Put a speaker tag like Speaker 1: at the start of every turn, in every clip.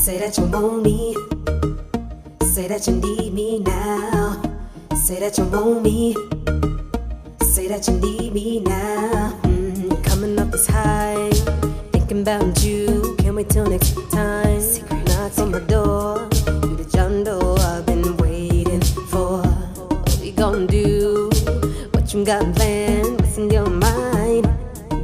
Speaker 1: Say that you want me. Say that you need me now. Say that you want me. Say that you need me now. Coming up this high, thinking about you. Can't wait till next time. Secret knocks on my door. You the John Doe I've been waiting for. What we gon' do? What you got planned? What's in your mind?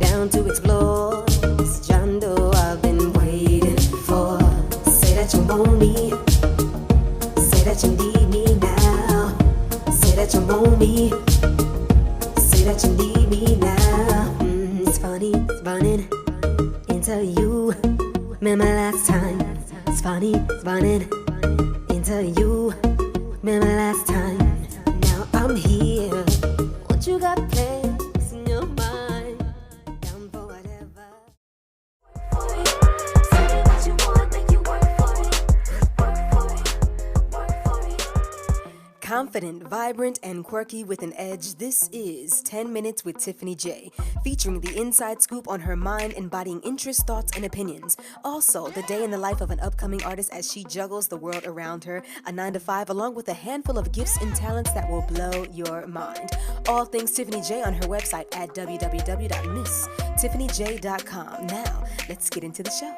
Speaker 1: Down to explore. This John Doe I've been waiting for. Say that you want me. Say that you need me now. Say that you want me. Say that you need me now. It's funny, it's running into you. Remember last time? It's funny, it's running into you. Remember last time? Now I'm here. What you got planned? What's in your mind? Down for whatever. Say what you want, make you work for it. Work for it. Work for it. Confident, vibrant, and quirky with an edge, this is 10 Minutes with Tiffany J, featuring the inside scoop on her mind, embodying interests, thoughts, and opinions. Also, the day in the life of an upcoming artist as she juggles the world around her, a 9-to-5, along with a handful of gifts and talents that will blow your mind. All things Tiffany J on her website at www.misstiffanyj.com. Now, let's get into the show.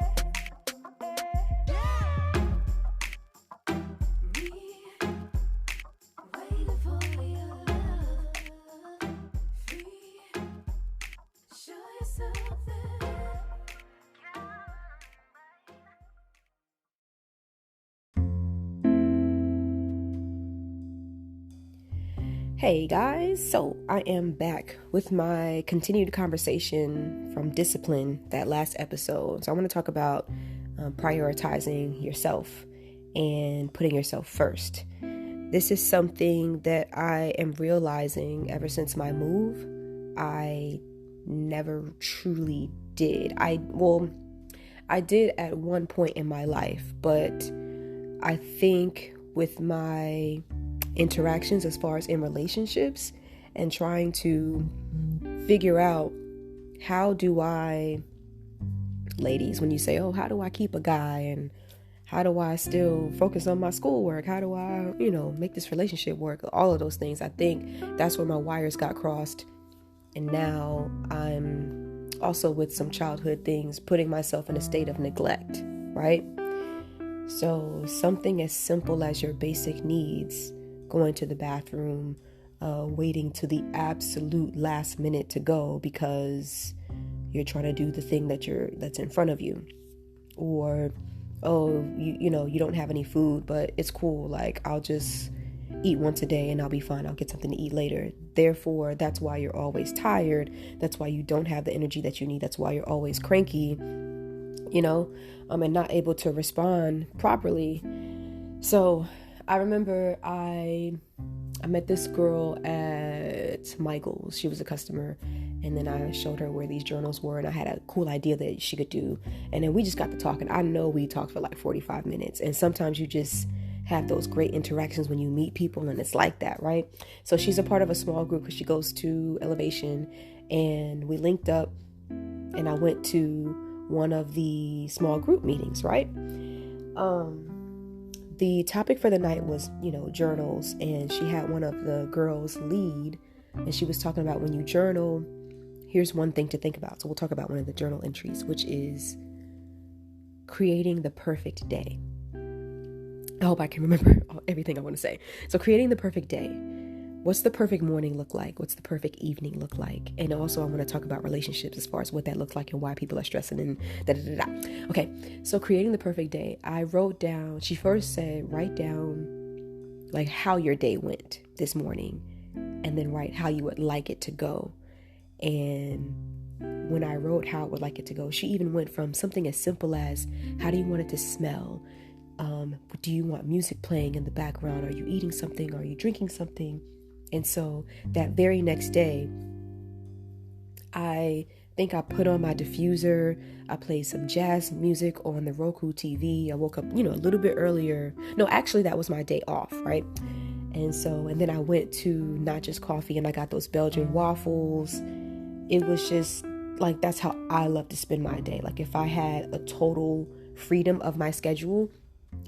Speaker 1: Hey guys, so I am back with my continued conversation from Discipline, that last episode. So I want to talk about prioritizing yourself and putting yourself first. This is something that I am realizing ever since my move. I never truly did. I did at one point in my life, but I think with my interactions as far as in relationships and trying to figure out how do I, ladies, when you say, oh, how do I keep a guy and how do I still focus on my schoolwork? How do I, make this relationship work? All of those things. I think that's where my wires got crossed. And now I'm also with some childhood things, putting myself in a state of neglect, right? So something as simple as your basic needs, going to the bathroom, waiting to the absolute last minute to go because you're trying to do the thing that's in front of you, or you don't have any food, but it's cool. Like, I'll just eat once a day and I'll be fine. I'll get something to eat later. Therefore, that's why you're always tired. That's why you don't have the energy that you need. That's why you're always cranky, and not able to respond properly. So I remember I met this girl at Michael's. She was a customer, and then I showed her where these journals were, and I had a cool idea that she could do. And then we just got to talking. I know we talked for like 45 minutes, and sometimes you just have those great interactions when you meet people, and it's like that, right? So she's a part of a small group because she goes to Elevation, and we linked up, and I went to one of the small group meetings, right? The topic for the night was, journals, and she had one of the girls lead, and she was talking about when you journal, here's one thing to think about. So we'll talk about one of the journal entries, which is creating the perfect day. I hope I can remember everything I want to say. So creating the perfect day. What's the perfect morning look like? What's the perfect evening look like? And also I want to talk about relationships as far as what that looks like and why people are stressing and da-da-da-da. Okay, so creating the perfect day. I wrote down, she first said, write down like how your day went this morning, and then write how you would like it to go. And when I wrote how I would like it to go, she even went from something as simple as, how do you want it to smell? Do you want music playing in the background? Are you eating something? Are you drinking something? And so that very next day, I think I put on my diffuser. I played some jazz music on the Roku TV. I woke up, a little bit earlier. No, actually, that was my day off, right? And then I went to Not Just Coffee, and I got those Belgian waffles. It was just like, that's how I love to spend my day. Like, if I had a total freedom of my schedule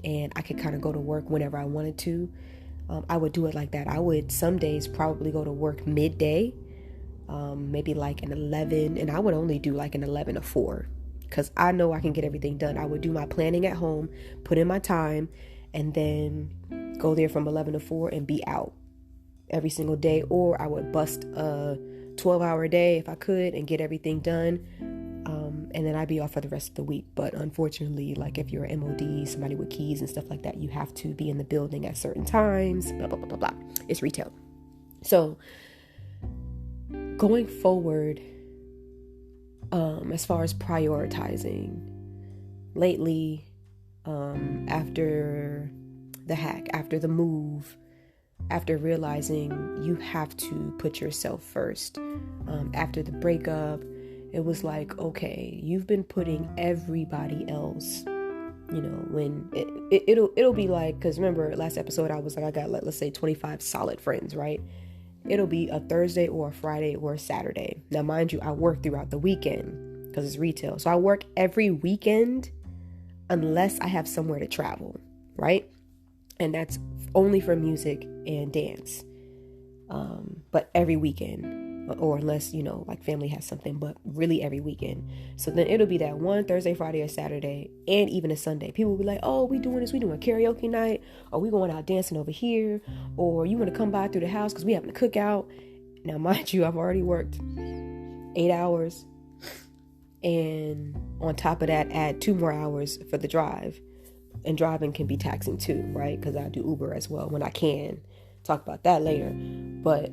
Speaker 1: and I could kind of go to work whenever I wanted to, I would do it like that. I would some days probably go to work midday, maybe like an 11, and I would only do like an 11 to 4 because I know I can get everything done. I would do my planning at home, put in my time, and then go there from 11 to 4 and be out every single day. Or I would bust a 12-hour day if I could and get everything done. And then I'd be off for the rest of the week. But unfortunately, like if you're an MOD, somebody with keys and stuff like that, you have to be in the building at certain times, blah, blah, blah, blah, blah. It's retail. So going forward, as far as prioritizing, lately, after the hack, after the move, after realizing you have to put yourself first, after the breakup, it was like, okay, you've been putting everybody else, when it'll be like, because remember last episode, I was like, I got, let's say 25 solid friends, right? It'll be a Thursday or a Friday or a Saturday. Now, mind you, I work throughout the weekend because it's retail. So I work every weekend unless I have somewhere to travel, right? And that's only for music and dance. But every weekend, or unless, like family has something, but really every weekend. So then it'll be that one Thursday, Friday, or Saturday, and even a Sunday. People will be like, oh, we doing karaoke night, or we going out dancing over here, or you want to come by through the house because we having a cookout. Now, mind you, I've already worked 8 hours, and on top of that, add 2 more hours for the drive. And driving can be taxing too, right? Because I do Uber as well when I can. Talk about that later. But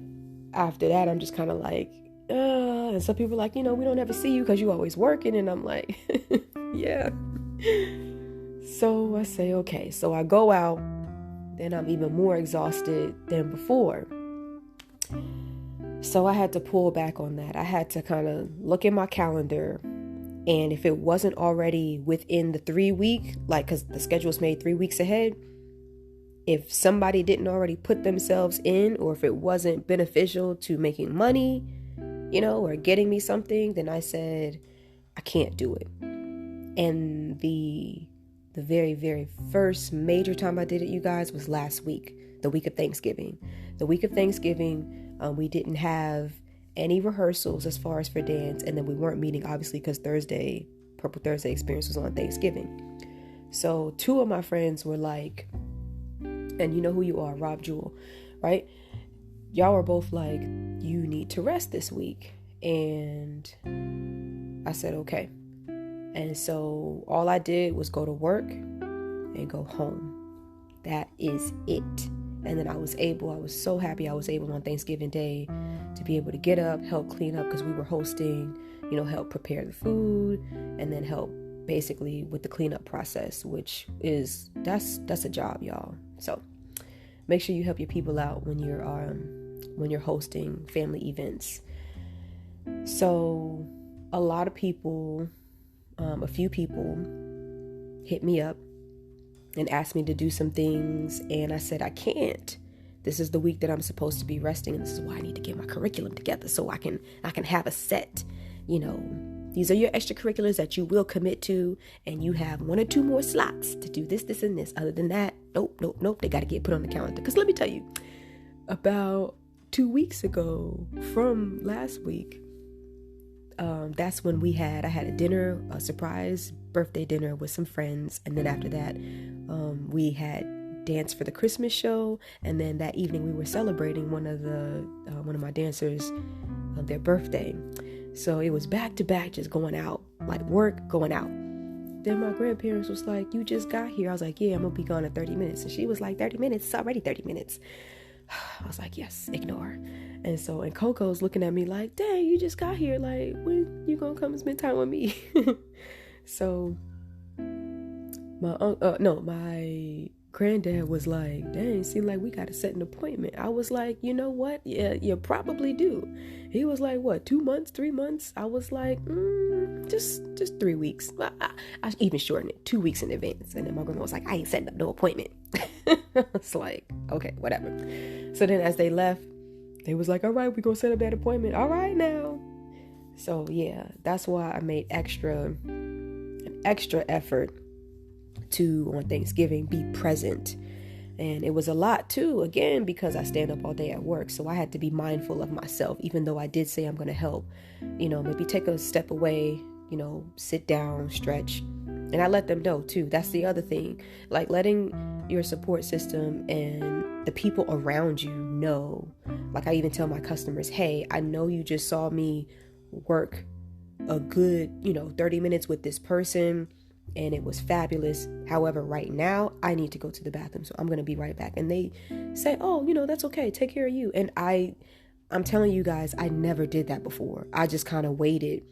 Speaker 1: after that, I'm just kind of like, and some people are like, we don't ever see you because you always working. And I'm like, yeah. So I say, okay. So I go out, then I'm even more exhausted than before. So I had to pull back on that. I had to kind of look at my calendar. And if it wasn't already within the 3 week, like, because the schedule is made 3 weeks ahead, if somebody didn't already put themselves in, or if it wasn't beneficial to making money, or getting me something, then I said, I can't do it. And the very, very first major time I did it, you guys, was last week, the week of Thanksgiving. The week of Thanksgiving, we didn't have any rehearsals as far as for dance, and then we weren't meeting obviously because Purple Thursday experience was on Thanksgiving. So 2 of my friends were like, and you know who you are, Rob Jewell, right? Y'all were both like, you need to rest this week. And I said, okay. And so all I did was go to work and go home. That is it. And then I was so happy I was able on Thanksgiving Day to be able to get up, help clean up because we were hosting, help prepare the food, and then help basically with the cleanup process, which is, that's a job, y'all. So make sure you help your people out when you're hosting family events. So a lot of people, a few people hit me up and asked me to do some things, and I said I can't. This is the week that I'm supposed to be resting, and this is why I need to get my curriculum together so I can have a set, these are your extracurriculars that you will commit to, and you have 1 or 2 more slots to do this, this, and this. Other than that, nope, they got to get put on the calendar. Because let me tell you, about 2 weeks ago from last week, that's when I had a dinner, a surprise birthday dinner with some friends, and then after that, we had dance for the Christmas show, and then that evening we were celebrating one of my dancers, their birthday. So it was back to back, just going out, like work, going out. Then my grandparents was like, you just got here. I was like, yeah, I'm gonna be gone in 30 minutes. And she was like, 30 minutes? It's already 30 minutes. I was like, yes, ignore. And Coco's looking at me like, dang, you just got here. Like, when you gonna come and spend time with me? So my granddad was like, dang, seems like we got to set an appointment. I was like, you know what? Yeah, you probably do. He was like, what, 2 months, 3 months? I was like, just 3 weeks. I even shortened it 2 weeks in advance. And then my grandma was like, I ain't setting up no appointment. It's like, okay, whatever. So then as they left, they was like, all right, we're going to set up that appointment. All right now. So yeah, that's why I made an extra effort to, on Thanksgiving, be present. And it was a lot too, again, because I stand up all day at work. So I had to be mindful of myself, even though I did say I'm going to help, maybe take a step away, sit down, stretch. And I let them know too. That's the other thing, like letting your support system and the people around you know. Like I even tell my customers, hey, I know you just saw me work a good, 30 minutes with this person, and it was fabulous. However, right now I need to go to the bathroom, so I'm going to be right back. And they say, oh, that's okay. Take care of you. And I'm telling you guys, I never did that before. I just kind of waited,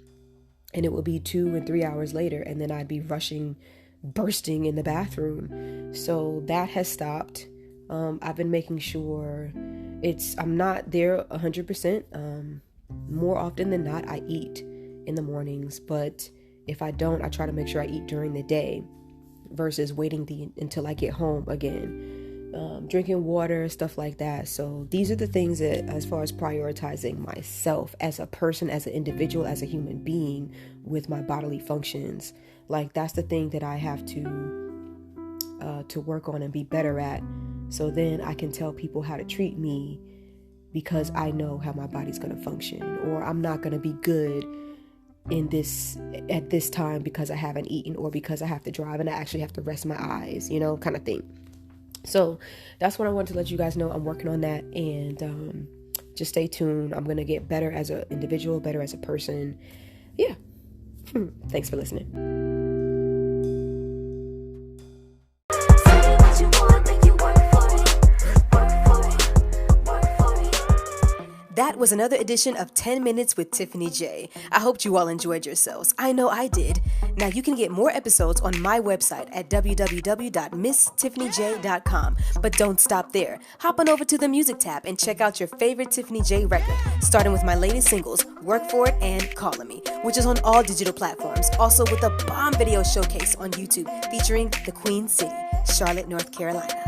Speaker 1: and it would be 2 and 3 hours later, and then I'd be bursting in the bathroom. So that has stopped. I've been making sure I'm not there 100%. More often than not, I eat in the mornings, but if I don't, I try to make sure I eat during the day versus waiting until I get home again. Drinking water, stuff like that. So these are the things that, as far as prioritizing myself as a person, as an individual, as a human being with my bodily functions, like that's the thing that I have to work on and be better at. So then I can tell people how to treat me because I know how my body's going to function, or I'm not going to be good at this time because I haven't eaten, or because I have to drive and I actually have to rest my eyes, kind of thing. So that's what I want to let you guys know. I'm working on that, and just stay tuned. I'm going to get better as an individual, better as a person. Yeah. Thanks for listening. That was another edition of 10 Minutes with Tiffany J. I hope you all enjoyed yourselves. I know I did. Now you can get more episodes on my website at www.misstiffanyj.com. But don't stop there. Hop on over to the music tab and check out your favorite Tiffany J record, starting with my latest singles, Work For It and Callin' Me, which is on all digital platforms. Also with a bomb video showcase on YouTube featuring the Queen City, Charlotte, North Carolina.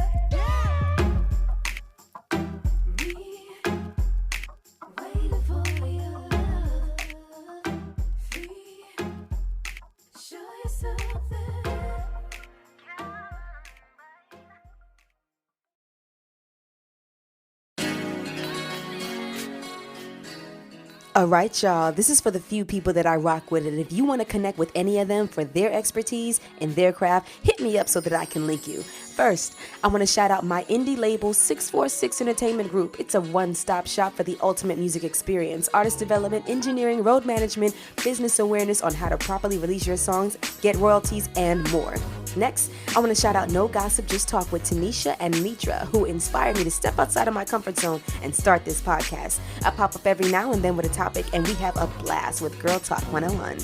Speaker 1: All right, y'all, this is for the few people that I rock with, and if you want to connect with any of them for their expertise and their craft, hit me up so that I can link you. First, I want to shout out my indie label 646 Entertainment Group. It's a one-stop shop for the ultimate music experience, artist development, engineering, road management, business awareness on how to properly release your songs, get royalties, and more. Next, I want to shout out No Gossip, Just Talk with Tanisha and Mitra, who inspired me to step outside of my comfort zone and start this podcast. I pop up every now and then with a topic, and we have a blast with Girl Talk 101.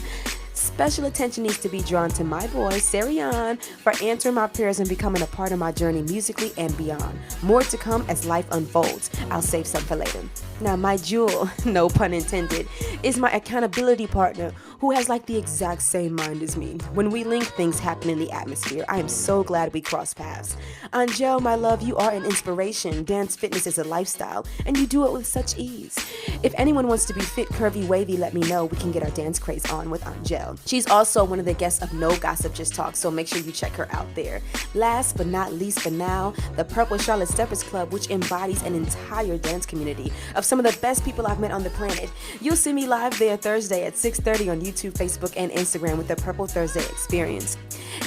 Speaker 1: Special attention needs to be drawn to my boy, Sarian, for answering my prayers and becoming a part of my journey musically and beyond. More to come as life unfolds. I'll save some for later. Now, my jewel, no pun intended, is my accountability partner, who has like the exact same mind as me. When we link, things happen in the atmosphere. I am so glad we crossed paths. Angel, my love, you are an inspiration. Dance fitness is a lifestyle, and you do it with such ease. If anyone wants to be fit, curvy, wavy, let me know. We can get our dance craze on with Angel. She's also one of the guests of No Gossip, Just Talk, so make sure you check her out there. Last but not least for now, the Purple Charlotte Steppers Club, which embodies an entire dance community of some of the best people I've met on the planet. You'll see me live there Thursday at 6:30 on YouTube, Facebook, and Instagram with the Purple Thursday Experience.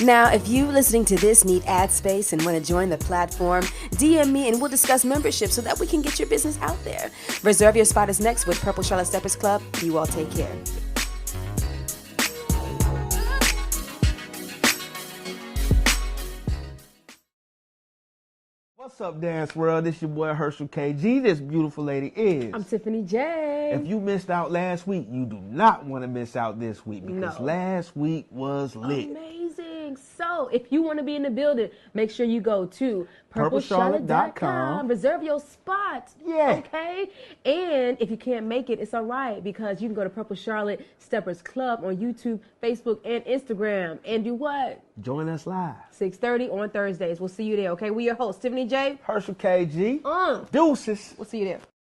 Speaker 1: Now, if you listening to this need ad space and want to join the platform, DM me and we'll discuss membership so that we can get your business out there. Reserve your spot is next with Purple Charlotte Steppers Club. You all take care.
Speaker 2: What's up, Dance World? This your boy Herschel KG. This beautiful lady is...
Speaker 1: I'm Tiffany J.
Speaker 2: If you missed out last week, you do not want to miss out this week because last week was lit.
Speaker 1: Amazing. So, if you want to be in the building, make sure you go to
Speaker 2: purplecharlotte.com.
Speaker 1: Reserve your spot.
Speaker 2: Yeah.
Speaker 1: Okay? And if you can't make it, it's all right because you can go to Purple Charlotte Steppers Club on YouTube, Facebook, and Instagram. And do what?
Speaker 2: Join us live.
Speaker 1: 6:30 on Thursdays. We'll see you there, okay? We your hosts, Tiffany J.
Speaker 2: Herschel KG. Deuces.
Speaker 1: We'll see you there.